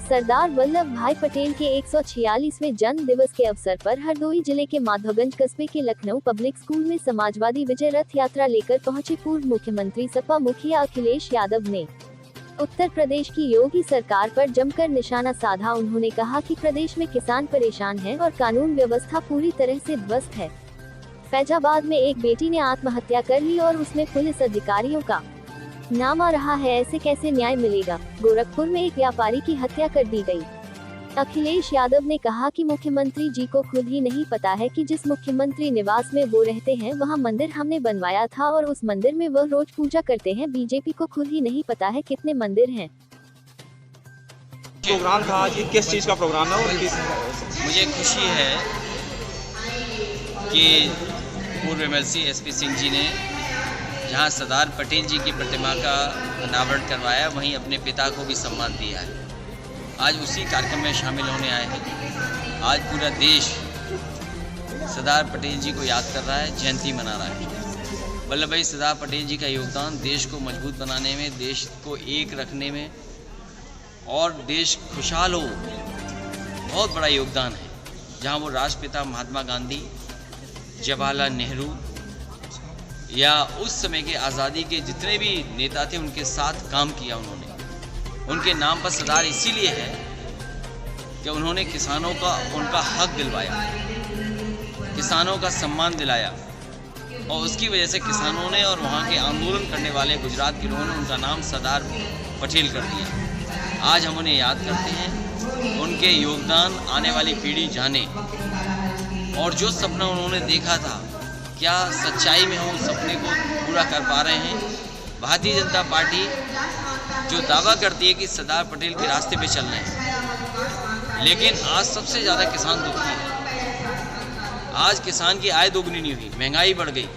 सरदार वल्लभ भाई पटेल के 146वें जन्म दिवस के अवसर पर हरदोई जिले के माधवगंज कस्बे के लखनऊ पब्लिक स्कूल में समाजवादी विजय रथ यात्रा लेकर पहुंचे पूर्व मुख्यमंत्री सपा मुखिया अखिलेश यादव ने उत्तर प्रदेश की योगी सरकार पर जमकर निशाना साधा। उन्होंने कहा कि प्रदेश में किसान परेशान हैं और कानून व्यवस्था पूरी तरह से ध्वस्त है। फैजाबाद में एक बेटी ने आत्महत्या कर ली और उसमें पुलिस अधिकारियों का नाम आ रहा है, ऐसे कैसे न्याय मिलेगा। गोरखपुर में एक व्यापारी की हत्या कर दी गई। अखिलेश यादव ने कहा कि मुख्यमंत्री जी को खुद ही नहीं पता है कि जिस मुख्यमंत्री निवास में वो रहते हैं वहाँ मंदिर हमने बनवाया था और उस मंदिर में वह रोज पूजा करते हैं। बीजेपी को खुद ही नहीं पता है कितने मंदिर हैं। प्रोग्राम था आज, किस चीज का प्रोग्राम है और मुझे खुशी है कि पूर्व एमएलसी एसपी सिंह जी ने जहां सरदार पटेल जी की प्रतिमा का अनावरण करवाया, वहीं अपने पिता को भी सम्मान दिया है। आज उसी कार्यक्रम में शामिल होने आए हैं। आज पूरा देश सरदार पटेल जी को याद कर रहा है, जयंती मना रहा है। वल्लभ भाई सरदार पटेल जी का योगदान देश को मजबूत बनाने में, देश को एक रखने में और देश खुशहाल हो, बहुत बड़ा योगदान है। जहां वो राष्ट्रपिता महात्मा गांधी, जवाहरलाल नेहरू या उस समय के आज़ादी के जितने भी नेता थे उनके साथ काम किया उन्होंने। उनके नाम पर सरदार इसीलिए है कि उन्होंने किसानों का उनका हक दिलवाया, किसानों का सम्मान दिलाया और उसकी वजह से किसानों ने और वहाँ के आंदोलन करने वाले गुजरात के लोगों ने उनका नाम सरदार पटेल कर दिया। आज हम उन्हें याद करते हैं, उनके योगदान आने वाली पीढ़ी जाने और जो सपना उन्होंने देखा था क्या सच्चाई में हो, सपने को पूरा कर पा रहे हैं। भारतीय जनता पार्टी जो दावा करती है कि सरदार पटेल के रास्ते पे चल रहे हैं, लेकिन आज सबसे ज़्यादा किसान दुखी है। आज किसान की आय दोगुनी नहीं हुई, महंगाई बढ़ गई,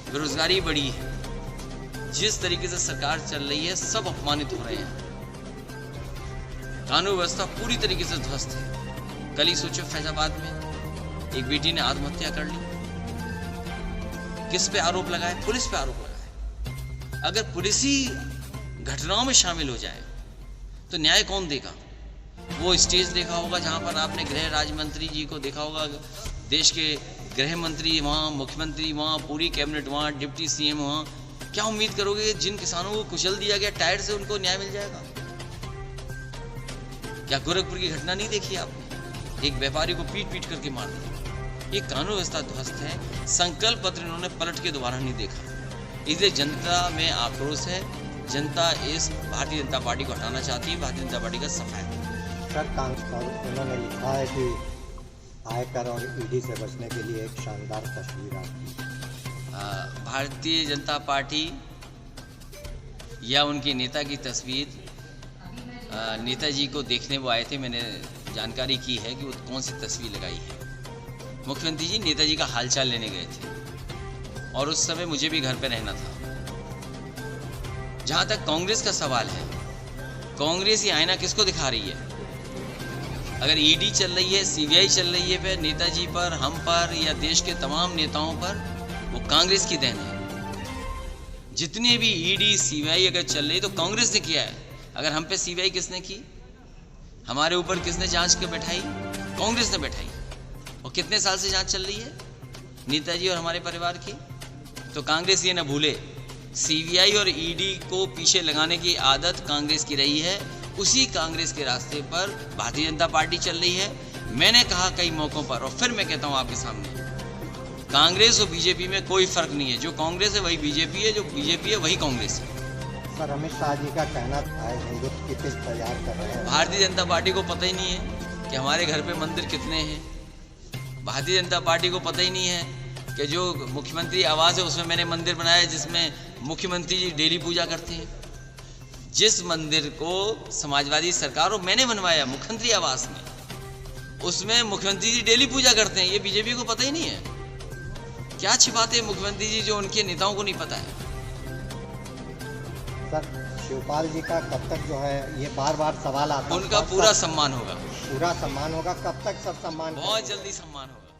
बेरोजगारी बढ़ी है। जिस तरीके से सरकार चल रही है सब अपमानित हो रहे हैं। कानून व्यवस्था पूरी तरीके से ध्वस्त है। कल ही सोचो फैजाबाद में एक बेटी ने आत्महत्या कर ली। किस पे आरोप लगाए? पुलिस पे आरोप लगाए। अगर पुलिस ही घटनाओं में शामिल हो जाए तो न्याय कौन देगा? वो स्टेज देखा होगा जहां पर आपने गृह राज्य मंत्री जी को देखा होगा, देश के गृह मंत्री वहाँ, मुख्यमंत्री वहाँ, पूरी कैबिनेट वहाँ, डिप्टी सीएम वहाँ। क्या उम्मीद करोगे जिन किसानों को कुचल दिया गया टायर से उनको न्याय मिल जाएगा? क्या गोरखपुर की घटना नहीं देखी आपने? एक व्यापारी को पीट पीट करके मार दिया। ये कानून व्यवस्था ध्वस्त है। संकल्प पत्र इन्होंने पलट के दोबारा नहीं देखा। इसलिए जनता में आक्रोश है। जनता इस भारतीय जनता पार्टी को हटाना चाहती है। भारतीय जनता पार्टी का सफाया सर, उन्होंने लिखा है कि आयकर और ईडी से बचने के लिए एक शानदार तस्वीर आपकी। भारतीय जनता पार्टी या उनके नेता की तस्वीर नेताजी को देखने वो आए थे। मैंने जानकारी की है कि वो कौन सी तस्वीर लगाई है। मुख्यमंत्री जी नेताजी का हालचाल लेने गए थे और उस समय मुझे भी घर पे रहना था। जहां तक कांग्रेस का सवाल है, कांग्रेस ये आईना किसको दिखा रही है? अगर ईडी चल रही है, सीबीआई चल रही है पे नेताजी पर, हम पर या देश के तमाम नेताओं पर, वो कांग्रेस की देन है। जितने भी ईडी सीबीआई अगर चल रही तो कांग्रेस ने किया है। अगर हम पे सीबीआई किसने की? हमारे ऊपर किसने जांच के बैठाई? कांग्रेस ने बैठाई। और कितने साल से जांच चल रही है नेताजी और हमारे परिवार की? तो कांग्रेस ये न भूले, सीबीआई और ईडी को पीछे लगाने की आदत कांग्रेस की रही है। उसी कांग्रेस के रास्ते पर भारतीय जनता पार्टी चल रही है। मैंने कहा कई मौकों पर और फिर मैं कहता हूं आपके सामने, कांग्रेस और बीजेपी में कोई फर्क नहीं है। जो कांग्रेस है वही बीजेपी है, जो बीजेपी है वही कांग्रेस है। सर, अमित शाह जी का कहना था हिंदुत्व की पिच तैयार कर रहे हैं। भारतीय जनता पार्टी को पता ही नहीं है कि हमारे घर पे मंदिर कितने हैं। भारतीय जनता पार्टी को पता ही नहीं है कि जो मुख्यमंत्री आवास है उसमें मैंने मंदिर बनाया है जिसमें मुख्यमंत्री जी डेली पूजा करते हैं। जिस मंदिर को समाजवादी सरकार और मैंने बनवाया मुख्यमंत्री आवास में, उसमें मुख्यमंत्री जी डेली पूजा करते हैं। ये बीजेपी को पता ही नहीं है। क्या छिपाते हैं मुख्यमंत्री जी जो उनके नेताओं को नहीं पता है? सर, शिवपाल जी का कब तक जो है ये बार बार सवाल आता है, उनका पूरा सम्मान होगा। पूरा सम्मान होगा। कब तक सर सम्मान? बहुत जल्दी सम्मान होगा।